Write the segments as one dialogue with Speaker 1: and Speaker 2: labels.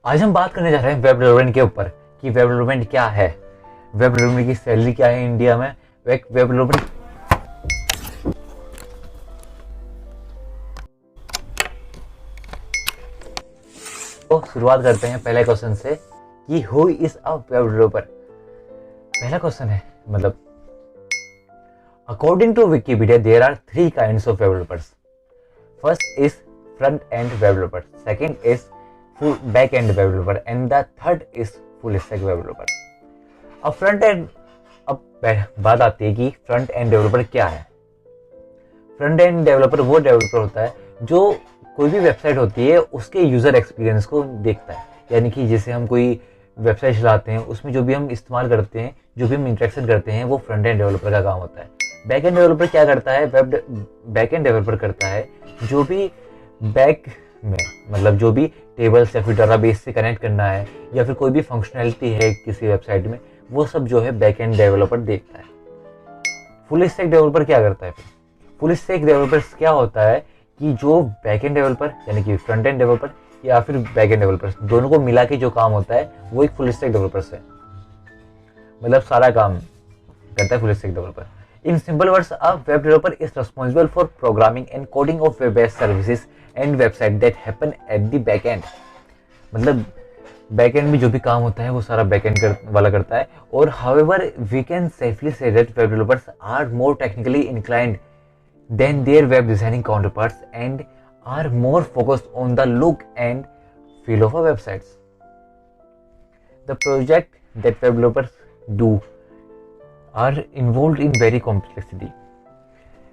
Speaker 1: आज हम बात करने जा रहे हैं वेब डेवलपमेंट के ऊपर कि वेब डेवलपमेंट क्या है, वेब डेवलपमेंट की सैलरी क्या है इंडिया में, वेब डेवलपमेंट तो शुरुआत करते हैं पहले क्वेश्चन से कि who is a web developer. पहला क्वेश्चन है मतलब according to Wikipedia there are 3 kinds of developers. First is front end web developer, second is full back end developer and the third is full stack developer। अब front end, अब बात आती है कि front end developer क्या है। Front end developer वो developer होता है जो कोई भी वेबसाइट होती है उसके यूजर एक्सपीरियंस को देखता है, यानी कि जैसे हम कोई वेबसाइट चलाते हैं उसमें जो भी हम इस्तेमाल करते हैं, जो भी हम इंटरेक्शन करते हैं, वो फ्रंट एंड डेवलपर का काम होता है। बैक एंड डेवलपर क्या करता है, बैक एंड डेवलपर करता है जो भी बैक में मतलब जो भी टेबल्स या फिर डेटाबेस से कनेक्ट करना है या फिर कोई भी फंक्शनैलिटी है किसी वेबसाइट में, वो सब जो है बैक एंड डेवलपर देखता है। फुल स्टैक डेवलपर क्या करता है? फिर फुल स्टैक डेवलपर क्या होता है कि जो बैक एंड डेवलपर यानी कि फ्रंट एंड डेवलपर या फिर बैक एंड डेवलपर दोनों को मिला के जो काम होता है वो एक फुल स्टैक डेवलपर से मतलब सारा काम करता है full stack developer. In simple words, a web developer is responsible for programming and coding of web-based services and website that happen at the back end। मतलब बैक एंड में जो भी काम होता है वो सारा बैक एंड वाला करता है। और however we can safely say that web developers are more technically inclined than their web designing counterparts and are more focused on the look and feel of a websites। The project that web developers do are involved in very complexity।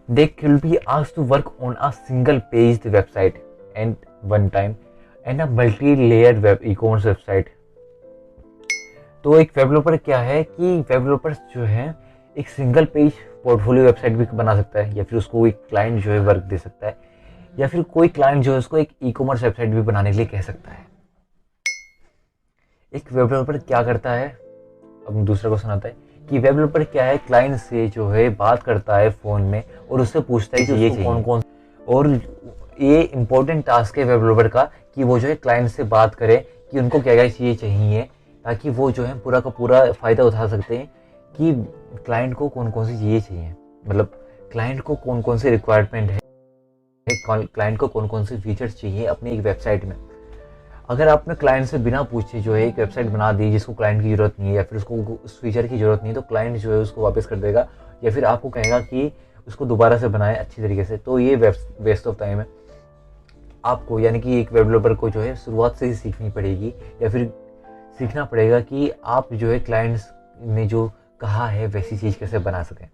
Speaker 1: They will be asked to work on a single paged website and one time and a multi-layered web e-commerce website। तो एक web developer क्या है कि web developers जो है एक single page portfolio website भी बना सकता है या फिर उसको एक क्लाइंट जो है वर्क दे सकता है या फिर कोई क्लाइंट जो है उसको एक ई कॉमर्स वेबसाइट भी बनाने के लिए कह सकता है। एक वेब डेवलपर क्या करता है? अब दूसरा क्वेश्चन आता है कि वेब डेवलपर क्या है, क्लाइंट से जो है बात करता है फ़ोन में और उससे पूछता है कि ये कौन कौन, और ये इंपॉर्टेंट टास्क है वेब डेवलपर का कि वो जो है क्लाइंट से बात करे कि उनको क्या क्या चीज़ें चाहिए ताकि वो जो है पूरा का पूरा फ़ायदा उठा सकते हैं कि क्लाइंट को कौन कौन सी चीज़ें चाहिए, मतलब क्लाइंट को कौन कौन सी रिक्वायरमेंट है, क्लाइंट को कौन कौन से फीचर्स चाहिए अपनी एक वेबसाइट में। अगर आपने क्लाइंट से बिना पूछे जो है एक वेबसाइट बना दी जिसको क्लाइंट की ज़रूरत नहीं है या फिर उसको उस फीचर की ज़रूरत नहीं है, तो क्लाइंट जो है उसको वापस कर देगा या फिर आपको कहेगा कि उसको दोबारा से बनाए अच्छी तरीके से। तो ये वेस्ट ऑफ टाइम है आपको, यानी कि एक वेब डेवलपर को जो है शुरुआत से ही सीखनी पड़ेगी या फिर सीखना पड़ेगा कि आप जो है क्लाइंट्स ने जो कहा है वैसी चीज़ कैसे बना सकें।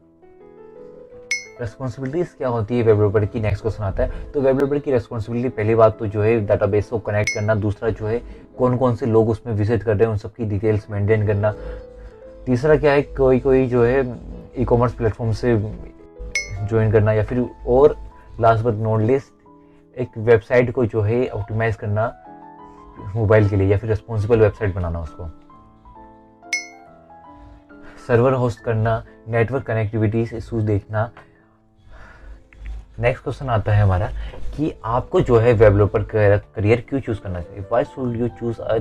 Speaker 1: रेस्पॉन्सिबिलिटीज क्या होती है वेब डेवलपर की, नेक्स्ट क्वेश्चन आता है। तो वेब डेवलपर की रेस्पॉन्सिबिलिटी पहली बात तो जो है डाटाबेस को कनेक्ट करना, दूसरा जो है कौन कौन से लोग उसमें विजिट कर रहे हैं उन सबकी डिटेल्स मेंटेन करना, तीसरा क्या है कोई जो है ई कॉमर्स प्लेटफॉर्म से ज्वाइन करना, या फिर और लास्ट बट नॉट लिस्ट एक वेबसाइट को जो है ऑप्टिमाइज करना मोबाइल के लिए या फिर रेस्पॉन्सिबल वेबसाइट बनाना, उसको सर्वर होस्ट करना, नेटवर्क कनेक्टिविटी इशूज देखना। नेक्स्ट क्वेश्चन आता है हमारा कि आपको जो है वेब डेवलपर करियर क्यों चूज करना चाहिए। Why should you choose a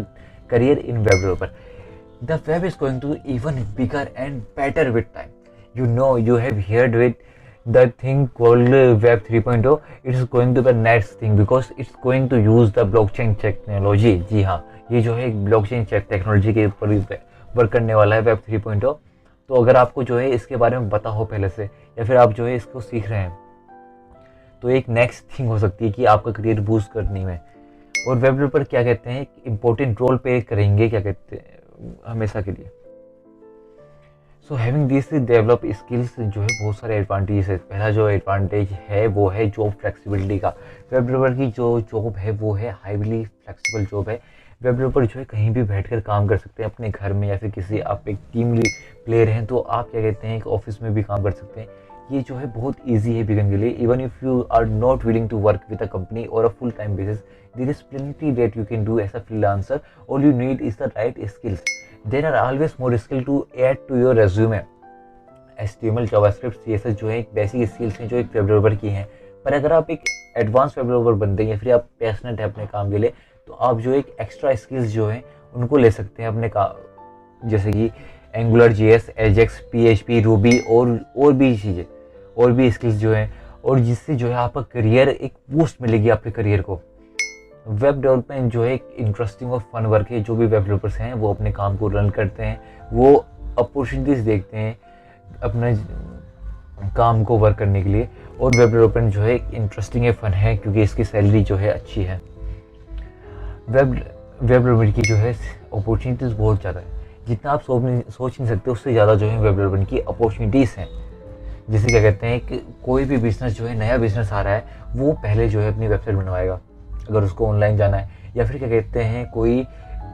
Speaker 1: career in web developer? The web is going to even bigger and better with time. You know, you have heard with the thing called Web 3.0. It's going to be the next thing because it's going to use the blockchain technology। जी हाँ, ये जो है एक blockchain technology के ऊपर work करने वाला है Web 3.0। तो अगर आपको जो है इसके बारे में पता हो पहले से या फिर आप जो है इसको सीख रहे हैं तो एक नेक्स्ट थिंग हो सकती है कि आपका करियर बूस्ट करने में। और वेब डेवलपर क्या कहते हैं, एक इम्पोर्टेंट रोल प्ले करेंगे, क्या कहते हैं, हमेशा के लिए। So having this develop skills जो है बहुत सारे एडवांटेज है। पहला जो एडवांटेज है वो है जॉब फ्लेक्सिबिलिटी का। वेब डेवलपर की जो जॉब है वो है हाईली फ्लेक्सिबल जॉब है। वेब डेवलपर जो है कहीं भी बैठकर काम कर सकते हैं, अपने घर में या फिर किसी, आप एक टीम प्लेयर हैं तो आप क्या कहते हैं एक ऑफिस में भी काम कर सकते हैं। ये जो है बहुत ईजी है बिगिन के लिए। Even if you are not willing to work with a company or a full time basis, there is plenty that you can do as a freelancer. All you need is the right skills. There are always more skill to add to your resume. HTML, JavaScript, CSS जो है एक basic skills हैं जो एक web developer की हैं। पर अगर आप एक एडवांस वेब डेवलपर बनते हैं या फिर आप पैशनेट है अपने काम के लिए, तो आप जो एक एक्स्ट्रा स्किल्स जो हैं उनको ले सकते हैं अपने का, जैसे कि angular JS, Ajax, PHP, Ruby और भी चीज़ें, और भी स्किल्स जो हैं, और जिससे जो है आपका करियर एक बूस्ट मिलेगी आपके करियर को। वेब डेवलपमेंट जो है एक इंटरेस्टिंग और फन वर्क है। जो भी वेब डेवलपर्स हैं वो अपने काम को रन करते हैं, वो अपॉर्चुनिटीज़ देखते हैं अपने काम को वर्क करने के लिए। और वेब डेवलपमेंट जो है एक इंटरेस्टिंग है, फन है, क्योंकि इसकी सैलरी जो है अच्छी है। वेब डेवलपमेंट की जो है अपॉर्चुनिटीज़ बहुत ज़्यादा है, जितना आप सोच नहीं सकते उससे ज़्यादा जो है वेब डेवलपमेंट की अपॉर्चुनिटीज़ हैं। जैसे क्या कहते हैं कि कोई भी बिजनेस जो है, नया बिजनेस आ रहा है, वो पहले जो है अपनी वेबसाइट बनवाएगा अगर उसको ऑनलाइन जाना है, या फिर क्या कहते हैं कोई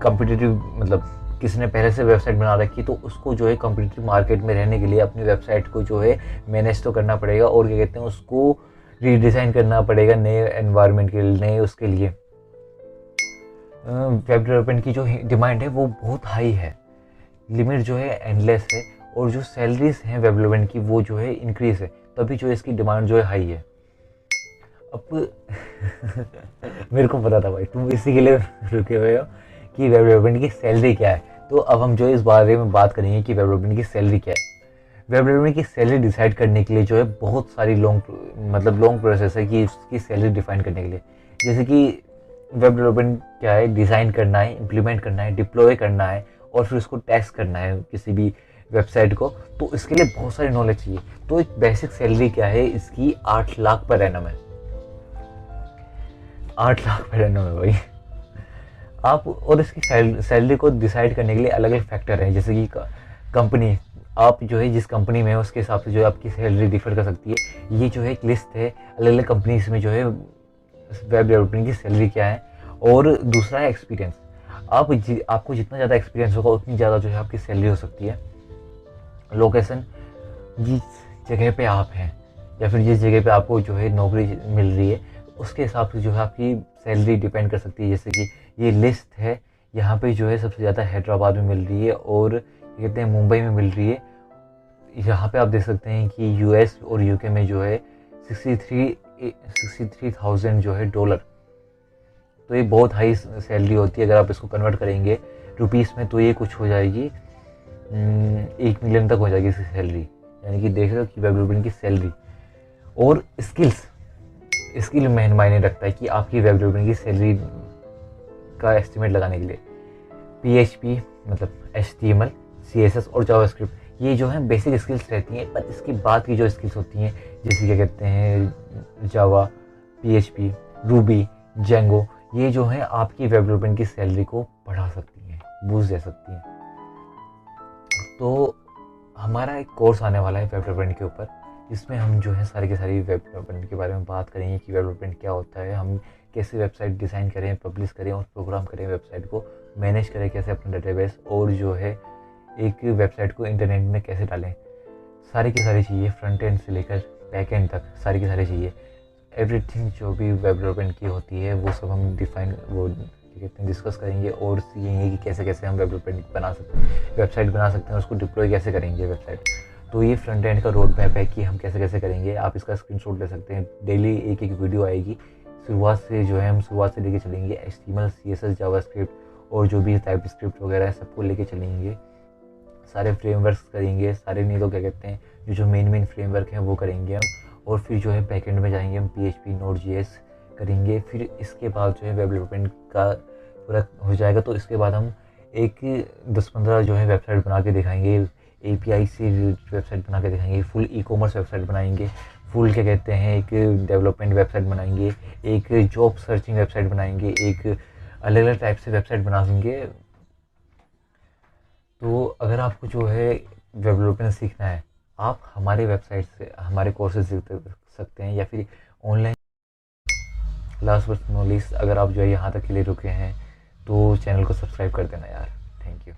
Speaker 1: कम्पिटिटिव, मतलब किसी ने पहले से वेबसाइट बना रखी, तो उसको जो है कम्पिटिटिव मार्केट में रहने के लिए अपनी वेबसाइट को जो है मैनेज तो करना पड़ेगा, और क्या कहते हैं उसको रीडिज़ाइन करना पड़ेगा नए एनवायरनमेंट के लिए, नए उसके लिए। वेब डेवलपमेंट की जो डिमांड है वो बहुत हाई है, लिमिट जो है एंडलेस है, और जो सैलरीज हैं वेब डेवलपमेंट की वो जो है इंक्रीज है, तभी जो इसकी डिमांड जो है हाई है। अब मेरे को पता था भाई तुम इसी के लिए रुके हुए हो कि वेब डेवलपमेंट की सैलरी क्या है, तो अब हम जो इस बारे में बात करेंगे कि वेब डेवलपमेंट की सैलरी क्या है। वेब डेवलपमेंट की सैलरी डिसाइड करने के लिए जो है बहुत सारी लॉन्ग प्रोसेस है कि उसकी सैलरी डिफाइन करने के लिए। जैसे कि वेब डेवलपमेंट क्या है, डिज़ाइन करना है, इम्प्लीमेंट करना है, डिप्लॉय करना है, और फिर उसको टेस्ट करना है किसी भी वेबसाइट को, तो इसके लिए बहुत सारी नॉलेज चाहिए। तो एक बेसिक सैलरी क्या है इसकी, 8 लाख पर एनम है। 8 लाख पर एनम है भाई। आप और इसकी सैलरी को डिसाइड करने के लिए अलग अलग फैक्टर हैं, जैसे कि कंपनी, आप जो है जिस कंपनी में है उसके हिसाब से जो है आपकी सैलरी डिफर कर सकती है। ये जो है एक लिस्ट है अलग अलग कंपनीज में जो है वेब डेवलपमेंट की सैलरी क्या है। और दूसरा है एक्सपीरियंस, आपको जितना ज़्यादा एक्सपीरियंस होगा उतनी ज़्यादा जो है आपकी सैलरी हो सकती है। लोकेशन, जिस जगह पे आप हैं या फिर जिस जगह पे आपको जो है नौकरी मिल रही है, उसके हिसाब से जो है आपकी सैलरी डिपेंड कर सकती है। जैसे कि ये लिस्ट है, यहाँ पे जो है सबसे ज़्यादा हैदराबाद में मिल रही है, और कहते हैं मुंबई में मिल रही है। यहाँ पे आप देख सकते हैं कि यूएस और यूके में जो है 63,000 जो है डॉलर, तो ये बहुत हाई सैलरी होती है। अगर आप इसको कन्वर्ट करेंगे रुपीस में तो ये कुछ हो जाएगी 1 मिलियन तक हो जाएगी इसकी सैलरी। यानी कि देख रहे हो कि वेब डेवलपमेंट की सैलरी। और स्किल मायने रखता है कि आपकी वेब डेवलपमेंट की सैलरी का एस्टिमेट लगाने के लिए। PHP मतलब HTML, CSS और जावास्क्रिप्ट, ये जो है बेसिक स्किल्स रहती हैं, पर इसके बाद की जो स्किल्स होती हैं, जैसे क्या कहते हैं जावा, PHP, रूबी, जेंगो, ये जो है आपकी वेब डेवलपमेंट की सैलरी को बढ़ा सकती हैं, बूस्ट दे सकती हैं। तो हमारा एक कोर्स आने वाला है वेब डेवलपमेंट के ऊपर, जिसमें हम जो है सारी की सारी वेब डेवलपमेंट के बारे में बात करेंगे कि वेब डेवलपमेंट क्या होता है, हम कैसे वेबसाइट डिज़ाइन करें, पब्लिश करें और प्रोग्राम करें, वेबसाइट को मैनेज करें कैसे अपना डेटाबेस, और जो है एक वेबसाइट को इंटरनेट में कैसे डालें। सारी की सारी चीज़ें, फ्रंट एंड से लेकर बैक एंड तक सारी की सारी चीज़ें, एवरीथिंग जो भी वेब डेवलपमेंट की होती है वो सब हम डिस्कस करेंगे, और सीखेंगे कि कैसे कैसे हम वेब डेवलपमेंट बना सकते हैं, वेबसाइट बना सकते हैं, उसको डिप्लॉय कैसे करेंगे वेबसाइट। तो ये फ्रंट एंड का रोड मैप है कि हम कैसे कैसे करेंगे। आप इसका स्क्रीनशॉट ले सकते हैं, डेली एक वीडियो आएगी। शुरुआत से जो है हम शुरुआत से लेके चलेंगे, HTML, CSS, जावास्क्रिप्ट और जो भी टाइपस्क्रिप्ट वगैरह है सबको लेके चलेंगे, सारे फ्रेमवर्क्स करेंगे, सारे नहीं तो क्या कहते हैं जो मेन फ्रेमवर्क हैं वो करेंगे हम। और फिर जो है बैकएंड में जाएंगे हम, PHP, Node.js करेंगे। फिर इसके बाद जो है वेब डेवलपमेंट का पूरा हो जाएगा, तो इसके बाद हम एक 10-15 जो है वेबसाइट बना के दिखाएंगे, API से वेबसाइट बना के दिखाएंगे, फुल ई-कॉमर्स वेबसाइट बनाएंगे, फुल क्या कहते हैं एक डेवलपमेंट वेबसाइट बनाएंगे, एक जॉब सर्चिंग वेबसाइट बनाएंगे, एक अलग अलग टाइप से वेबसाइट बना देंगे। तो अगर आपको जो है वेब डेवलपमेंट सीखना है, आप हमारे वेबसाइट से हमारे कोर्सेज सीख सकते हैं, या फिर online. Last but not least, अगर आप जो है यहाँ तक के लिए रुके हैं तो चैनल को सब्सक्राइब कर देना यार। Thank you.